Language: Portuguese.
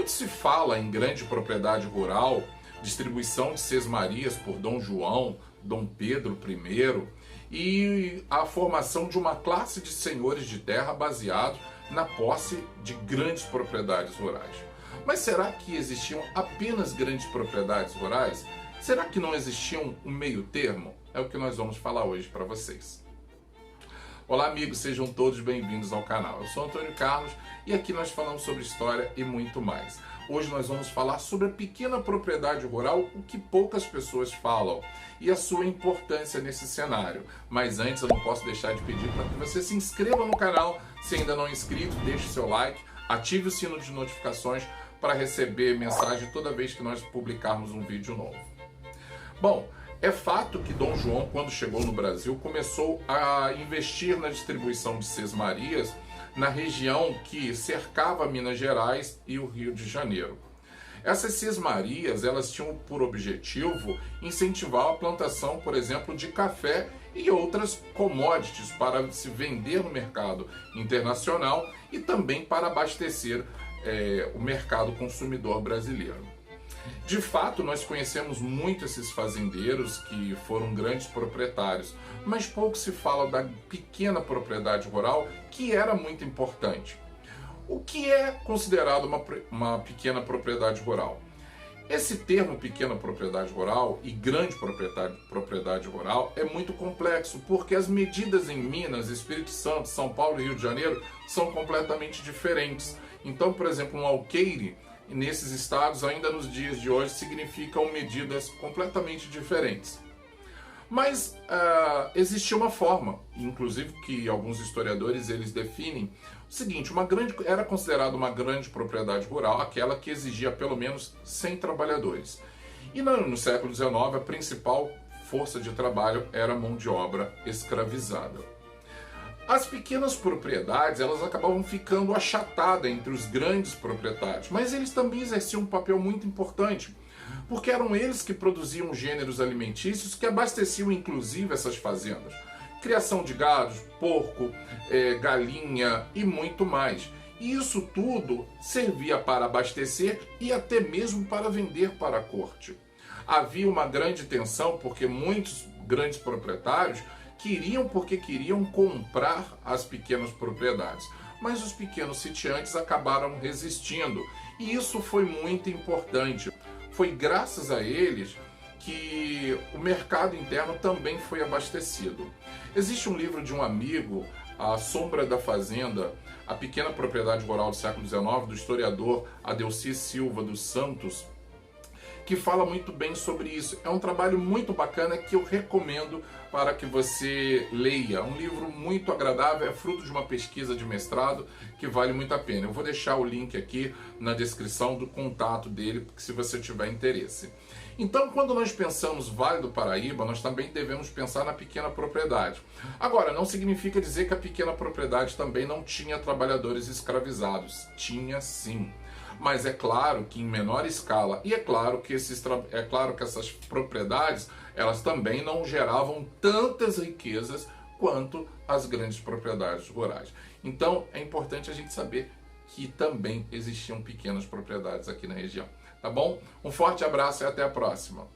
Muito se fala em grande propriedade rural, distribuição de sesmarias por Dom João, Dom Pedro I e a formação de uma classe de senhores de terra baseado na posse de grandes propriedades rurais. Mas será que existiam apenas grandes propriedades rurais? Será que não existiam um meio termo? É o que nós vamos falar hoje para vocês. Olá amigos, sejam todos bem-vindos ao canal. Eu sou Antônio Carlos e aqui nós falamos sobre história e muito mais. Hoje nós vamos falar sobre a pequena propriedade rural, o que poucas pessoas falam, e a sua importância nesse cenário. Mas antes eu não posso deixar de pedir para que você se inscreva no canal, se ainda não é inscrito, deixe seu like, ative o sino de notificações para receber mensagem toda vez que nós publicarmos um vídeo novo. Bom, é fato que Dom João, quando chegou no Brasil, começou a investir na distribuição de sesmarias na região que cercava Minas Gerais e o Rio de Janeiro. Essas sesmarias, elas tinham por objetivo incentivar a plantação, por exemplo, de café e outras commodities para se vender no mercado internacional e também para abastecer o mercado consumidor brasileiro. De fato, nós conhecemos muito esses fazendeiros que foram grandes proprietários, mas pouco se fala da pequena propriedade rural, que era muito importante. O que é considerado uma pequena propriedade rural? Esse termo pequena propriedade rural e grande propriedade rural é muito complexo, porque as medidas em Minas, Espírito Santo, São Paulo e Rio de Janeiro são completamente diferentes. Então, por exemplo, um alqueire nesses estados, ainda nos dias de hoje, significam medidas completamente diferentes. Mas existia uma forma, inclusive que alguns historiadores eles definem o seguinte: era considerada uma grande propriedade rural aquela que exigia pelo menos 100 trabalhadores. E no século XIX a principal força de trabalho era a mão de obra escravizada. As pequenas propriedades, elas acabavam ficando achatadas entre os grandes proprietários, mas eles também exerciam um papel muito importante, porque eram eles que produziam gêneros alimentícios que abasteciam inclusive essas fazendas. Criação de gados, porco, galinha e muito mais. E isso tudo servia para abastecer e até mesmo para vender para a corte. Havia uma grande tensão porque muitos grandes proprietários queriam comprar as pequenas propriedades, mas os pequenos sitiantes acabaram resistindo, e isso foi muito importante. Foi graças a eles que o mercado interno também foi abastecido. Existe um livro de um amigo, A Sombra da Fazenda, a pequena propriedade rural do século XIX, do historiador Adelci Silva dos Santos, que fala muito bem sobre isso. É um trabalho muito bacana que eu recomendo para que você leia. Um livro muito agradável, é fruto de uma pesquisa de mestrado que vale muito a pena. Eu vou deixar o link aqui na descrição do contato dele, se você tiver interesse. Então, quando nós pensamos Vale do Paraíba, nós também devemos pensar na pequena propriedade. Agora, não significa dizer que a pequena propriedade também não tinha trabalhadores escravizados. Tinha sim. Mas é claro que em menor escala, e é claro que essas propriedades, elas também não geravam tantas riquezas quanto as grandes propriedades rurais. Então é importante a gente saber que também existiam pequenas propriedades aqui na região. Tá bom? Um forte abraço e até a próxima!